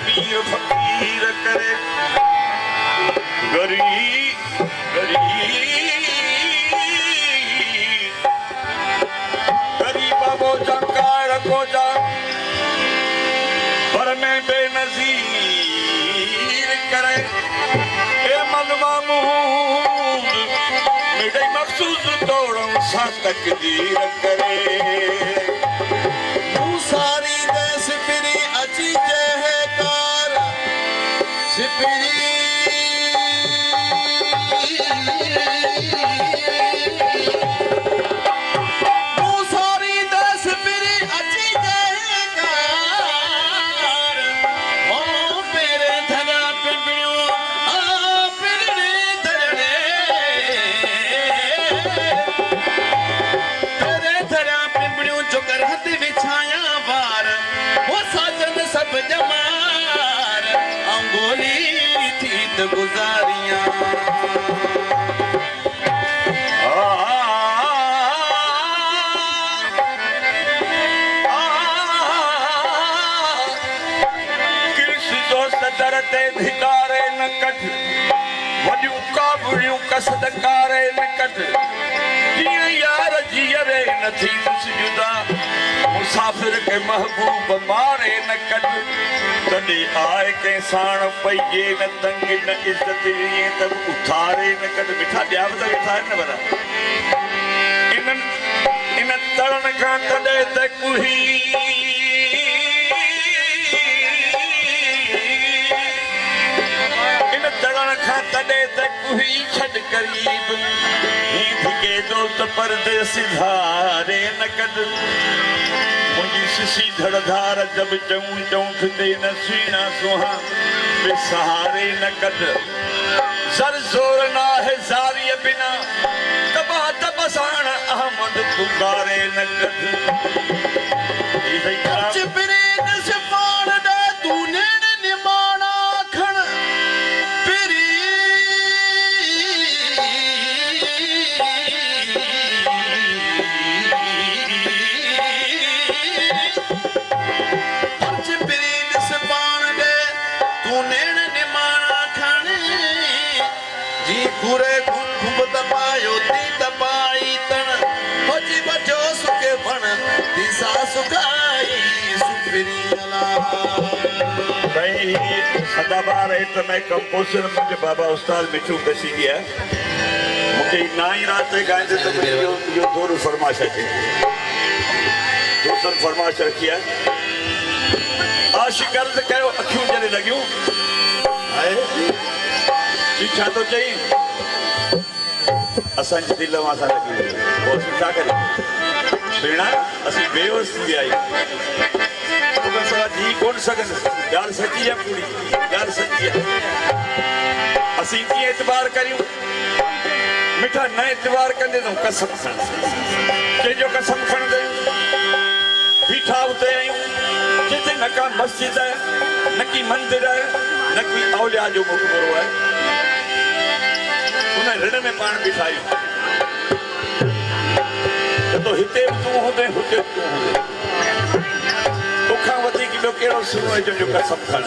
पीर फकीर करे गरीब गरीबा बोझा कार को जा पर में बेनजीर करे ए मनवा महमूद मेरे मखसूस तोड़न सा तकदीर करे सारी दे सिपरी अची जहकार सिपरी गुजारियां कृषि दोस्त दरते धिकारे न कट वडियूं काबड़ियूं कसदकारे न कट जीअं यार जीअरे न थी जुदा मुसाफिर के महबूब मारे न कट तॾहिं आए के साण पइजे न तंग न इज़त ईअं त उथारे न कट मिठा ॿिया बि त वेठा आहिनि न भला इन तड़न खां तॾहिं त कुही इन तड़न खां तॾहिं त कुही छॾ करीब हीअं थिके दोस्त परदेसी धारे न कढ मुझी सिसी धड़धार जब चऊं चऊं फिदे न सीना सुहा बेसहारे न कढ सर जोर ना है जारी बिना तबा तबसाण अहमद पुकारे न कढ चिपरे न सिफान दे तूने निमाना खण पिरी पूरे खुंब तपायो ती तपाई तन होजी बचो सुके बण दिसा सुखाई सुपरी अला भाई सदाबार है तो मैं कंपोजर मुझे बाबा उस्ताद मिठू दसी गया मुझे ना ही रात गाइंदे तो यो दो फरमाइश है दोस्तन फरमाइश रखी है आशिक अर्ज कयो अखियूं जने लगियूं हाय छा तो चई असांजे दिल मां असां लॻी वई पोइ असीं छा करियूं भेण असीं बेहोश थी विया आहियूं तोखे सवा जी कोन सघनि ॻाल्हि सची आहे पूरी ॻाल्हि सची आहे असीं कीअं एतबार करियूं मिठा न एतबार कंदे तूं कसम खण कंहिंजो कसम खणंदे बीठा उते आहियूं जिते न का मस्जिद आहे न की मंदिर आहे न की औलिया जो मक़बरो आहे उन ऋण में पाण बीठा आहियूं तो हिते बि तूं हूंदे हुते बि तूं हूंदे तोखां वधीक ॿियो कहिड़ो सुनो आहे जंहिंजो कसम खण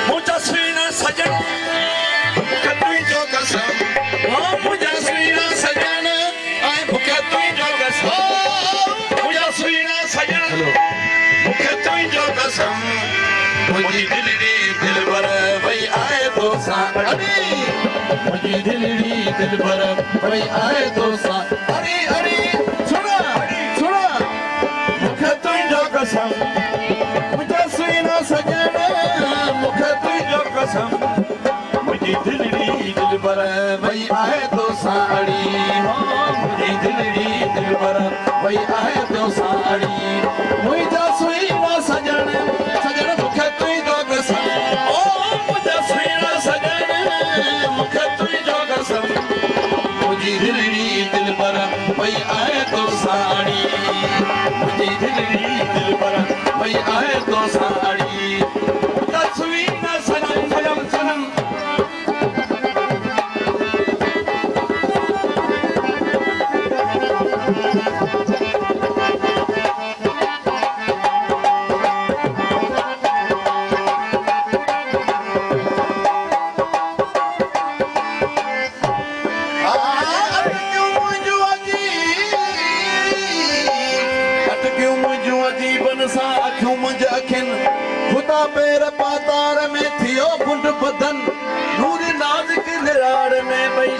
मुंहिंजा सुहिणा सजन मूंखे तुंहिंजो कसम मुंहिंजा सुहिणा सजन ऐं मूंखे तुंहिंजो कसम मुंहिंजा सुहिणा सजन मूंखे तुंहिंजो कसम मुंहिंजी दिलड़ी दिलबर भई आए तो साड़ी मुंहिंजी दिलड़ी दिलबर भई आए तो साड़ी अरे सुना सुना मूंखे तुंहिंजो कसम मुंहिंजा सुहिणा सजन मूंखे तुंहिंजो कसम मुंहिंजी दिलड़ी दिलबर भई आए तो साड़ी मुंहिंजी दिलड़ी दिलबर भई आए तो साड़ी मुंहिंजा सुहिणा सजन सजन मूंखे तुंहिंजो कसम ओ मुंहिंजा सुहिणा सजन मूंखे तुंहिंजो कसम मुंहिंजी दिलड़ी दिलबर भई आए तो साड़ी मुंहिंजी दिलड़ी दिलबर भई आए तो साड़ी मुंहिंजा सुहिणा सजन सजन सजन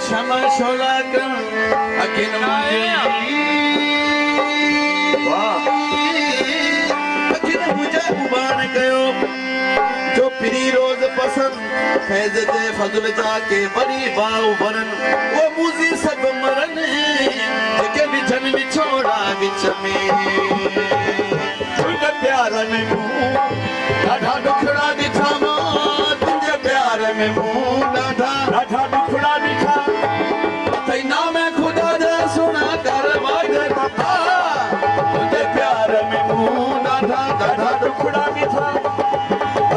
क्षमा छोला कर अखिन मुझे वाह अखिन मुझे उबान कयो जो पिरी रोज पसंद फैज़ जे फज़ल जाके बड़ी बाऊ बनन वो मुझी सब मरन जेके विझन विछोड़ा विच में तुझे प्यार में मुंह ॾाढा ॾुखड़ा ॾिठा मां तुंहिंजे प्यार में मूं ॾाढा ॾाढा दुखड़ा दिखा अथई नाम ख़ुदा जा सुना कर वादे वफ़ा तुंहिंजे प्यार में मूं ॾाढा ॾाढा दुखड़ा दिखा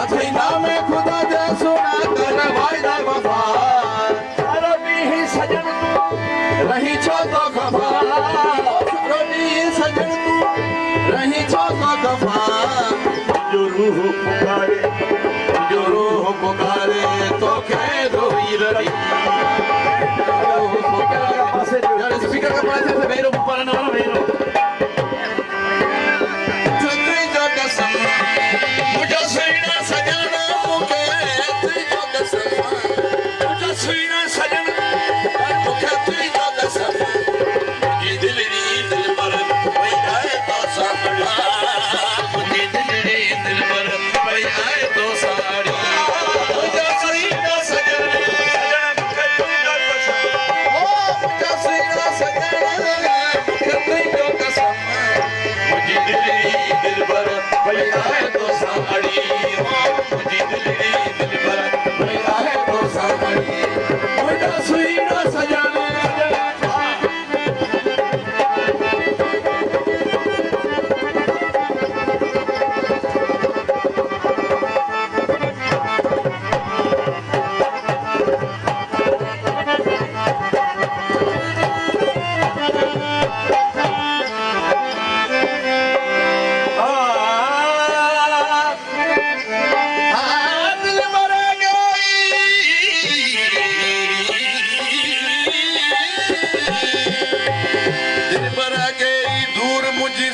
अथई नाम ख़ुदा जा सुना कर वादे वफ़ा सारो ॾींहुं सजन तूं रही छो तो खफ़ा सारो ॾींहुं सजण तूं रही छो तो खफ़ा जो रूह पुकारे जो रूह पुकारे तोखे रोई रही यार स्पीकर का पास से मेरो ऊपर ना मेरो तुझे जो कसम मुझे सुना सजना मुके तुझे जो कसम तुझे सुना सजन मुके तुझे जो कसम मुझे दिल पर वही आए तो सामना मुझे दिल पर वही आए तो साड़ी मुझे सुना सजना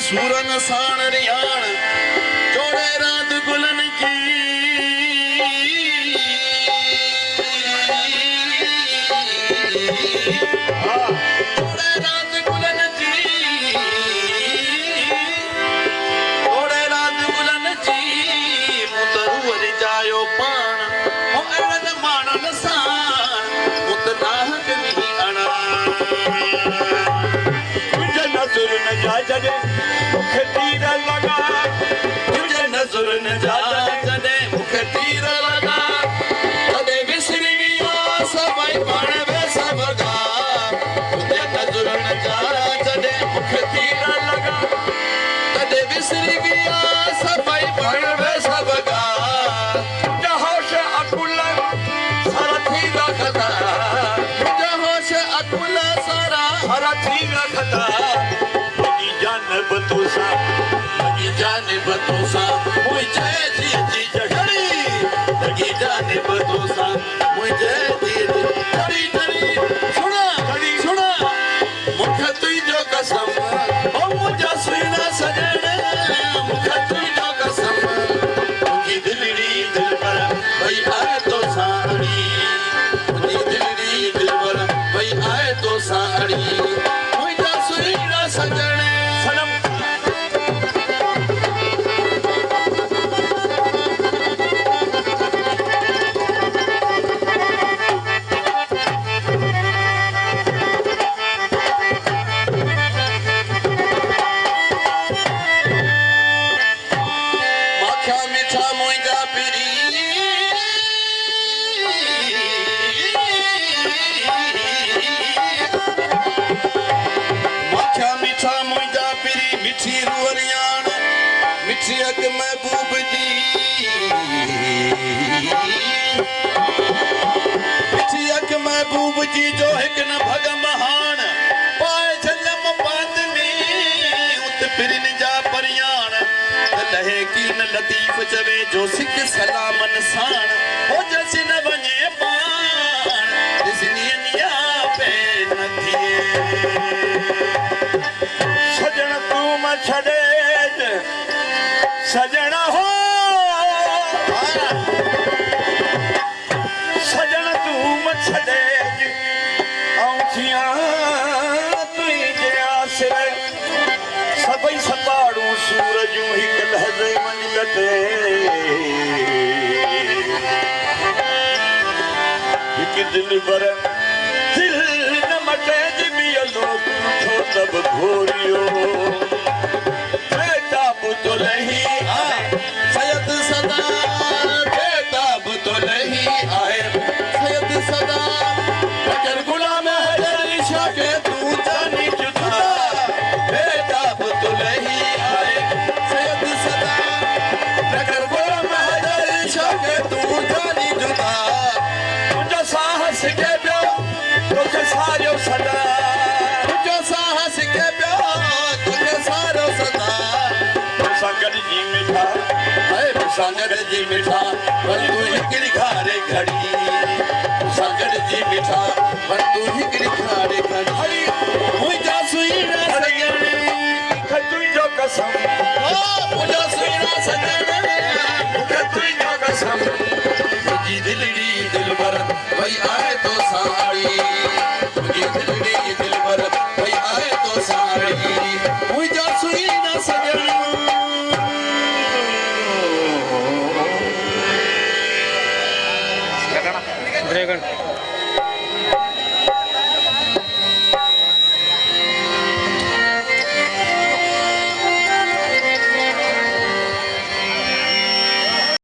सूरन साण रियाण चोड़े रात गुलन की चोड़े रात गुलन जी चोड़े रात गुलन जी मुतरूर जायो पाण हो अड़न माणन साण मुतनाह कनी अणा तुझे नजर न जा जॾे मूंखे तीर लॻा तुझे नज़र न जा जॾहिं मूंखे तीर लॻा तॾहिं विसरी विया सभई पाण वे सभ गा तुझे नज़र न जा जॾहिं मूंखे तीर लॻा तॾहिं विसरी विया सभई पाण वे सभ गा तुझा होश अकुल सर थी रखंदा तुझा होश अकुल सारा सर थी रखंदा मुंहिंजी जानब तोसां लॻी जानिब तोसां मुंहिंजे जी जी जड़ी लॻी जानिब तोसां मुंहिंजे जी जड़ी जड़ी सुना सुना मूंखे तुंहिंजो कसम ओ मुंहिंजा सुहिणा सजण मूंखे तुंहिंजो कसम मुंहिंजी दिलड़ी दिलबर भई आहे तोसां अड़ी मुंहिंजी दिलड़ी दिलबर भई आहे तोसां अड़ी मुंहिंजा सुहिणा सजण सनम माखा मिठा मुंहिंजा पिरी माखा मिठा मुंहिंजा पिरी मिठी रुअरियाण मिठी अग महबूब जी मिठी अग महबूब जी जो हिकु न भग महान पाए झलम बात में उत पिरिन जा परियाण लहे की न लतीफ़ चवे जो सिक सलामन साण हो जैसे न वञे पाण ॾिसनीअ निया पे न थिए सजण तूं म छॾे सजण हो सजण तूं म छॾे दिल बर दिल न मटे जिबियलो ठो तब घोरियो बेताब तो नहीं सैयद सदा बेताब तो नहीं आए सैयद सदा मगर गुलाम हैदर शाह के तू जानी जुदा बेताब तो नहीं आए सैयद सदा मगर गुलाम हैदर शाह के तू जानी जुदा तुझा साहस के प्यो तुझे सारियो सदा तुझो साहस के प्यो तुझे सारो सदा संगत जी मिठा है संगत जी मिठा पर तू हिकड़ी खारे घड़ी संगत जी मिठा पर तू हिकड़ी खारे घड़ी मुझा सुईना सजनी तुझो कसम मुझा सुईना सजनी तुझो कसम मुझी दिलड़ी दिलबर भाई आए तो साड़ी मुझी दिलड़ी दिलबर भाई आए तो साड़ी मुझा सुईना सजनी ड्रैगन